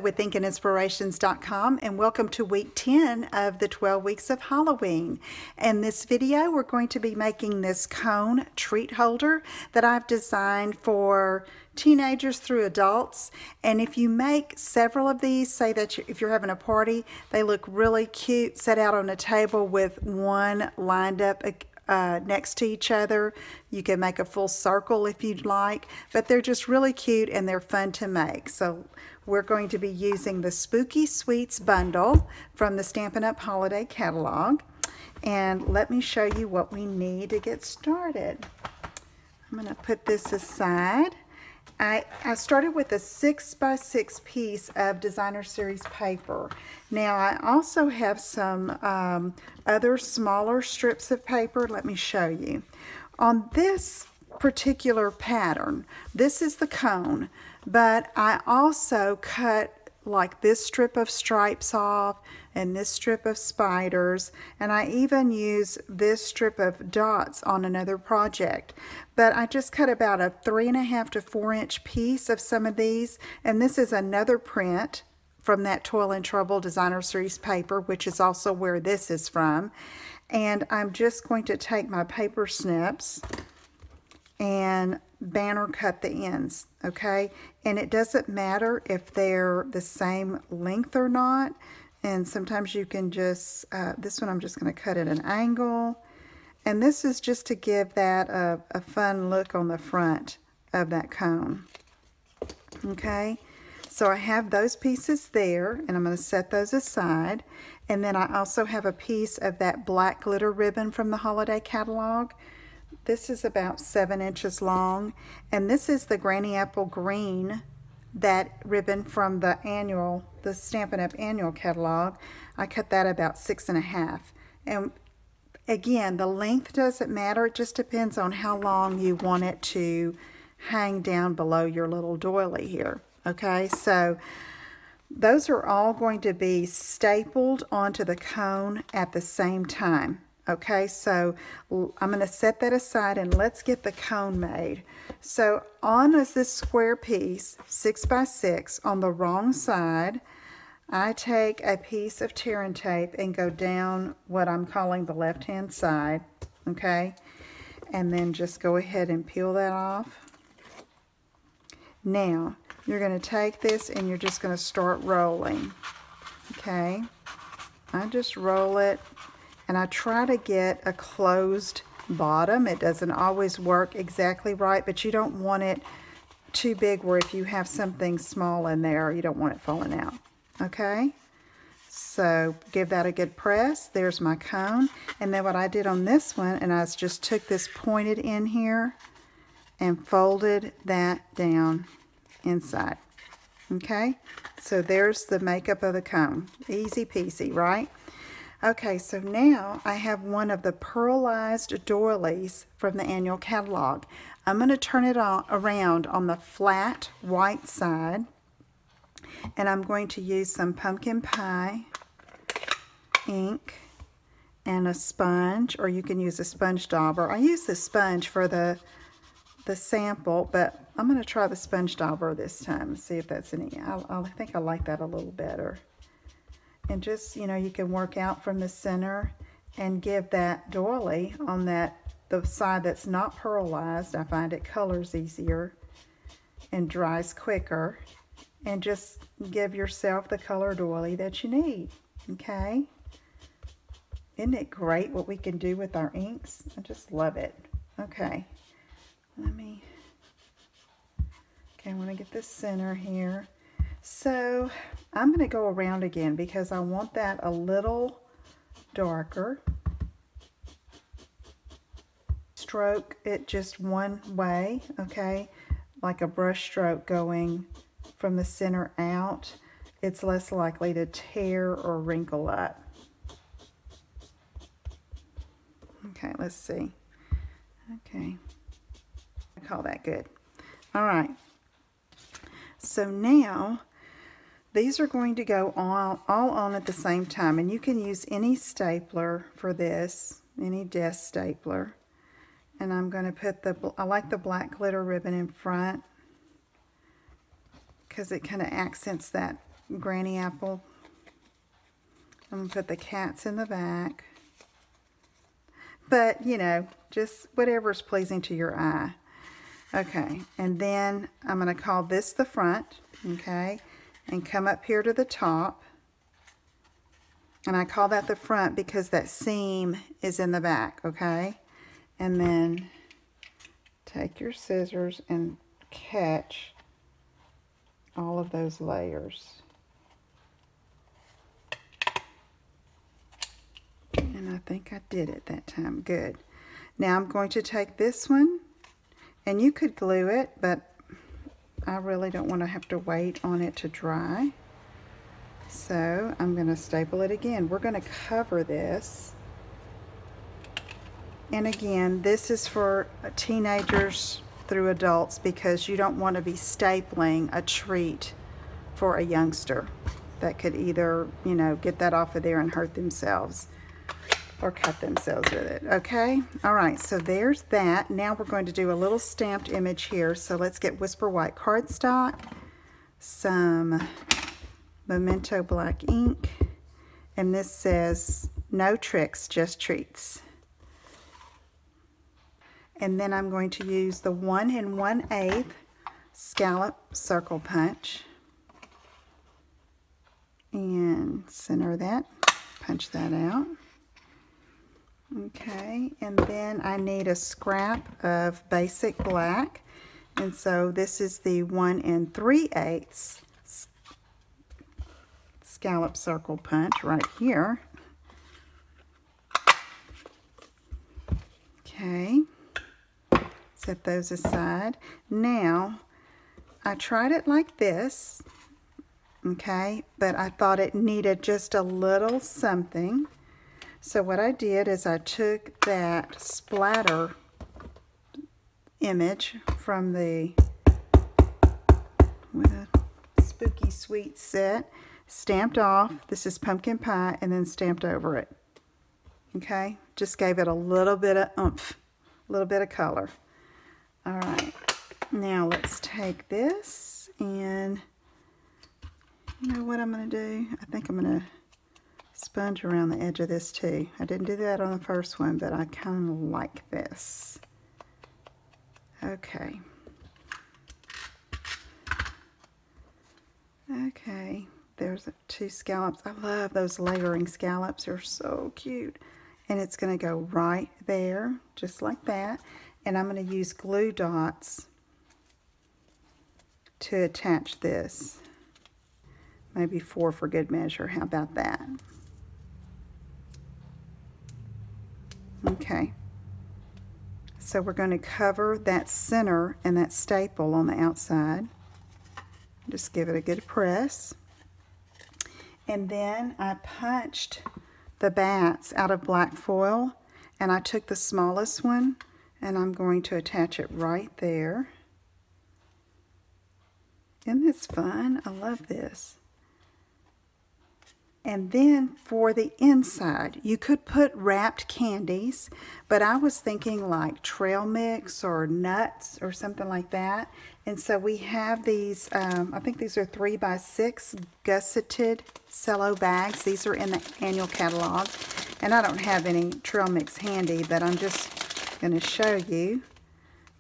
with InkandInspirations.com, and welcome to week 10 of the 12 weeks of Halloween. In this video, we're going to be making this cone treat holder that I've designed for teenagers through adults. And if you make several of these, say that if you're having a party, they look really cute set out on a table with one lined up next to each other. You can make a full circle if you'd like, but they're just really cute and they're fun to make. So we're going to be using the Spooky Sweets bundle from the Stampin' Up! Holiday catalog. And let me show you what we need to get started. I'm going to put this aside. I started with a 6x6 piece of Designer Series paper. Now I also have some other smaller strips of paper. Let me show you. On this particular pattern, this is the cone, but I also cut like this strip of stripes off and this strip of spiders, and I even use this strip of dots on another project. But I just cut about a 3.5 to 4 inch piece of some of these, and this is another print from that Toil and Trouble Designer Series paper, which is also where this is from. And I'm just going to take my paper snips and banner cut the ends, okay? And it doesn't matter if they're the same length or not. And sometimes you can just, this one I'm just going to cut at an angle. And this is just to give that a fun look on the front of that cone. Okay, so I have those pieces there, and I'm going to set those aside. And then I also have a piece of that black glitter ribbon from the holiday catalog. This is about 7 inches long, and this is the Granny Apple Green, that ribbon from the Stampin' Up! Annual catalog. I cut that about 6.5. And again, the length doesn't matter. It just depends on how long you want it to hang down below your little doily here. Okay, so those are all going to be stapled onto the cone at the same time. Okay, so I'm going to set that aside and let's get the cone made. So on this square piece, 6x6, on the wrong side, I take a piece of tear and tape and go down what I'm calling the left-hand side, okay? And then just go ahead and peel that off. Now, you're going to take this and you're just going to start rolling, okay? I just roll it. And I try to get a closed bottom. It doesn't always work exactly right, but you don't want it too big where if you have something small in there, you don't want it falling out. Okay? So give that a good press. There's my cone. And then what I did on this one, and I just took this pointed in here and folded that down inside. Okay? So there's the makeup of the cone. Easy peasy, right? Okay, so now I have one of the pearlized doilies from the annual catalog. I'm going to turn it around on the flat white side, and I'm going to use some pumpkin pie ink and a sponge, or you can use a sponge dauber. I use the sponge for the sample, but I'm going to try the sponge dauber this time and see if that's any. I think I like that a little better. And just, you know, you can work out from the center and give that doily on the side that's not pearlized. I find it colors easier and dries quicker. And just give yourself the color doily that you need. Okay? Isn't it great what we can do with our inks? I just love it. Okay. Okay, I want to get the center here. So I'm going to go around again because I want that a little darker. Stroke it just one way, okay, like a brush stroke going from the center out. It's less likely to tear or wrinkle up. Okay, let's see. Okay, I call that good. All right. So now these are going to go all on at the same time, and you can use any stapler for this, any desk stapler. And I'm going to put I like the black glitter ribbon in front because it kind of accents that granny apple. I'm going to put the cats in the back. But, you know, just whatever's pleasing to your eye. Okay, and then I'm going to call this the front, okay, and come up here to the top. And I call that the front because that seam is in the back, okay? And then take your scissors and catch all of those layers. And I think I did it that time. Good. Now I'm going to take this one, and you could glue it, but I really don't want to have to wait on it to dry. So I'm going to staple it again. We're going to cover this. And again, this is for teenagers through adults because you don't want to be stapling a treat for a youngster that could either, you know, get that off of there and hurt themselves or cut themselves with it. Okay? All right, so there's that. Now we're going to do a little stamped image here. So let's get Whisper White cardstock, some Memento black ink, and this says, "No tricks, just treats." And then I'm going to use the 1 1/8 scallop circle punch and center that, punch that out. Okay, and then I need a scrap of basic black, and so this is the 1 3/8 scallop circle punch right here. Okay, set those aside. Now, I tried it like this, okay, but I thought it needed just a little something. So what I did is I took that splatter image from the Spooky Sweet set, stamped off. This is pumpkin pie, and then stamped over it. Okay, just gave it a little bit of oomph, a little bit of color. All right, now let's take this, and you know what I'm going to do? I think I'm going to sponge around the edge of this too. I didn't do that on the first one, but I kind of like this. Okay. Okay, there's 2 scallops. I love those layering scallops. They're so cute. And it's going to go right there, just like that. And I'm going to use glue dots to attach this. Maybe 4 for good measure. How about that? Okay. So we're going to cover that center and that staple on the outside. Just give it a good press. And then I punched the bats out of black foil, and I took the smallest one, and I'm going to attach it right there. Isn't this fun? I love this. And then for the inside, you could put wrapped candies, but I was thinking like trail mix or nuts or something like that. And so we have these, I think these are 3x6 gusseted cello bags. These are in the annual catalog. And I don't have any trail mix handy, but I'm just going to show you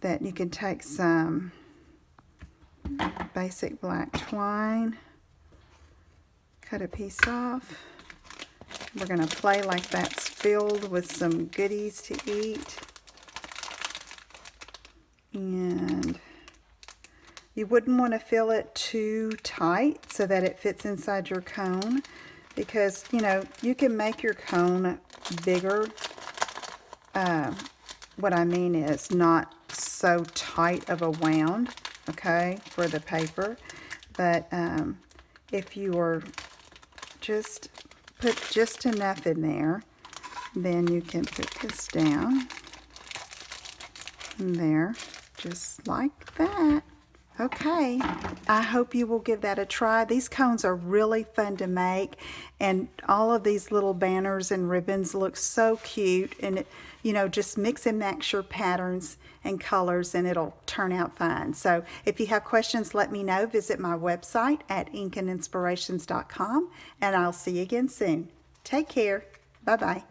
that you can take some basic black twine, cut a piece off. We're going to play like that's filled with some goodies to eat. And you wouldn't want to fill it too tight so that it fits inside your cone, because, you know, you can make your cone bigger. What I mean is not so tight of a wound, okay, for the paper. But if you are just put just enough in there, then you can put this down in there, just like that. Okay, I hope you will give that a try. These cones are really fun to make, and all of these little banners and ribbons look so cute, and it, you know, just mix and match your patterns and colors and it'll turn out fine. So if you have questions, let me know. Visit my website at inkandinspirations.com, and I'll see you again soon. Take care. Bye-bye.